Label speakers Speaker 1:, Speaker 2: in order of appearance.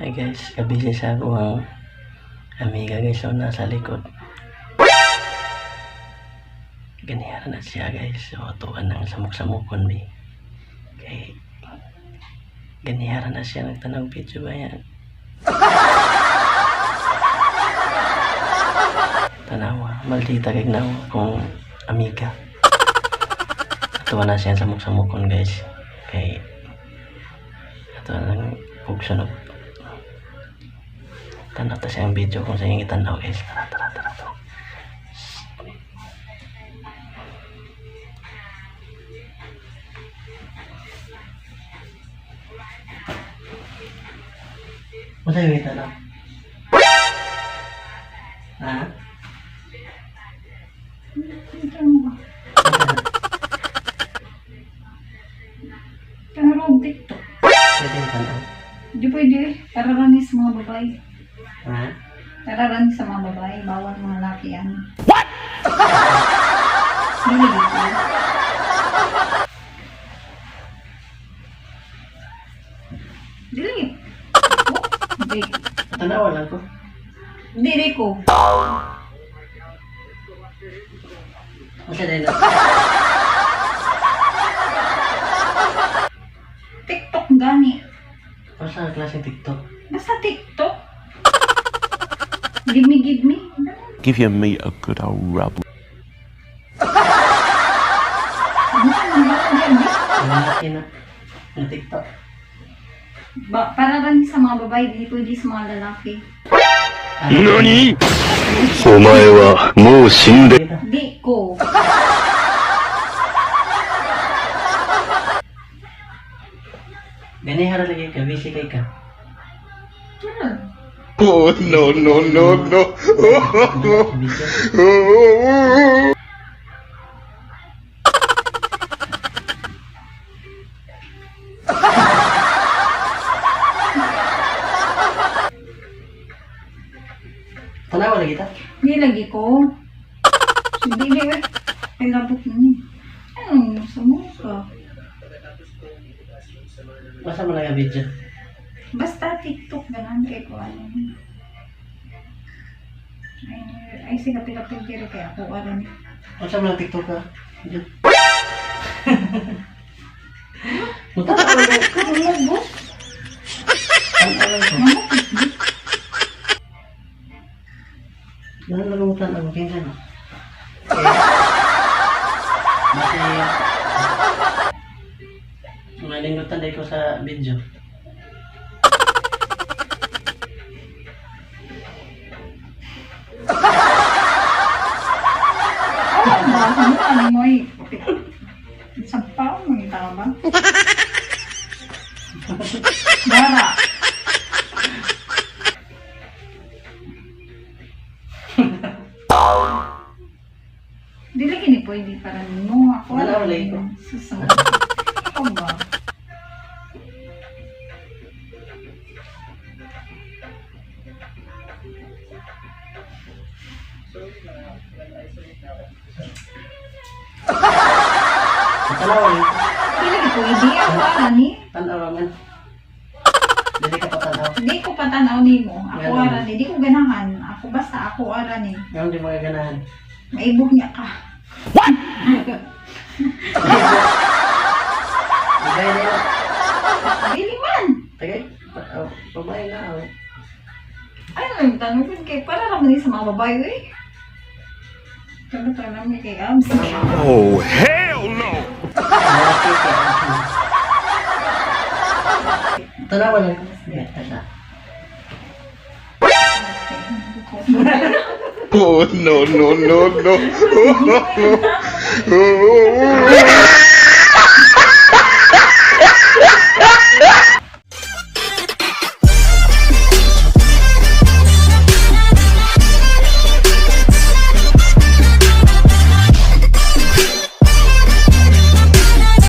Speaker 1: Hi guys, kabisi sa ako ang amiga guys, so nasa likod. Ganihara na siya guys, so tuwan ng samok-samokon mi. Okay. Ganihara na siya, nagtanong video ba yan? Tanawa, maldita kay nawa kung amiga. Tuwa na siya samok-samokon guys. Okay. Ito lang pugsunod. Tanaw ta siyang video kung saan yung itanaw guys. Tara to. Masa yung itanaw? Ha?
Speaker 2: Tanong TikTok.
Speaker 1: Pwede yung itanaw?
Speaker 2: Di pwede. Kararanis sa mga babae.
Speaker 1: Ha?
Speaker 2: Kararanis sa mga babae. Bawal mga laki yan. What? Hindi dito. Dili. Hindi.
Speaker 1: Tanawa lang ko.
Speaker 2: Dili ko.
Speaker 1: Masa din na?
Speaker 2: TikTok gani.
Speaker 1: Masa klaseng TikTok?
Speaker 2: Basta TikTok. Give me.
Speaker 3: Give me a good old rub.
Speaker 1: Ang laki na. Ang TikTok.
Speaker 2: Para lang sa mga babae, di pwede sa mga lalaki.
Speaker 3: NANI?! お前はもう死んで
Speaker 2: Di ko.
Speaker 1: Ganihara lagi ka, busy kay ka.
Speaker 2: Sure.
Speaker 3: Oh no.
Speaker 1: Video. Tanawa lagi ta?
Speaker 2: Di lagi ko. Hindi eh. Pilabot mo. Ano, sumuka.
Speaker 1: Masa mo lang ang video?
Speaker 2: Basta TikTok ganun kay ko ano. Ay sila pilapil kaya kaya ako alam.
Speaker 1: Masa mo lang TikTok ka? Video. Muta ka lang.
Speaker 2: Ano boss?
Speaker 1: Tanawa ko. Nalulutan ako kinsan. Basi malingutan dahil ko sa video.
Speaker 2: Ano mo eh. Sampaw mo yung tama ba? Dara. Di lagi ni pwede para mo. Ako
Speaker 1: Wala ko.
Speaker 2: Susunod. Ako ba?
Speaker 1: Tanawa lang.
Speaker 2: Di lagi pwede. Ako aran ni.
Speaker 1: Tanawa man. Dili ka pa tanaw.
Speaker 2: Di ko patanaw ni mo. Ako aran ni. Di ko ganahan. Ako basta ako aran ni.
Speaker 1: Ngayon di mo ganahan.
Speaker 2: Maibog niya ka.
Speaker 1: Ibay na yun.
Speaker 2: Dili man.
Speaker 1: Tagay. Pabay na ako.
Speaker 2: Ano yung tanong ko kay para naman sa mga babae eh. Ano pa naman kay Abs?
Speaker 3: Oh hell no!
Speaker 1: Malaki ka. Tanawa lang. Tanawa.
Speaker 3: Oh no.